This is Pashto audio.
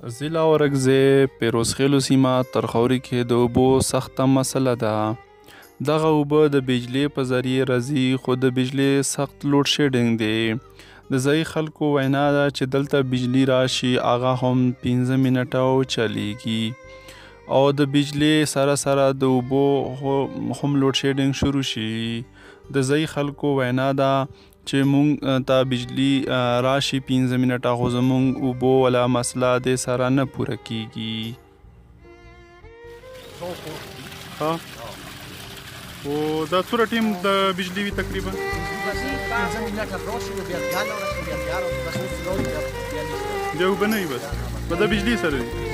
ضلع اورکزۍ پیروزخیلو سیمه ترخاوري کې د اوبو سخته مسله ده. دغه اوبه د بجلي په ذریعه راځي خو د بجلي سخت لوډ شیډینګ دی. د ځایي خلکو وینا ده چې دلته بجلي راشي هغه هم 15 منټه چلیږي او د بجلي سره سره د اوبو هم لوډ شیډینګ شروع شي. د ځایي خلکو وینا ده چې مونږ ته بجلي راشي 15 منټه خو زمونږ اوبو ولا مسله د سره نه پوره کیږي. ها او دا څومره ټیم د بجلي وي تقریبا؟ 15 منټه راشي او بیا ګاله راشي بیا بس اوس بیا اوبه نه وي بس د بجلي سره وي.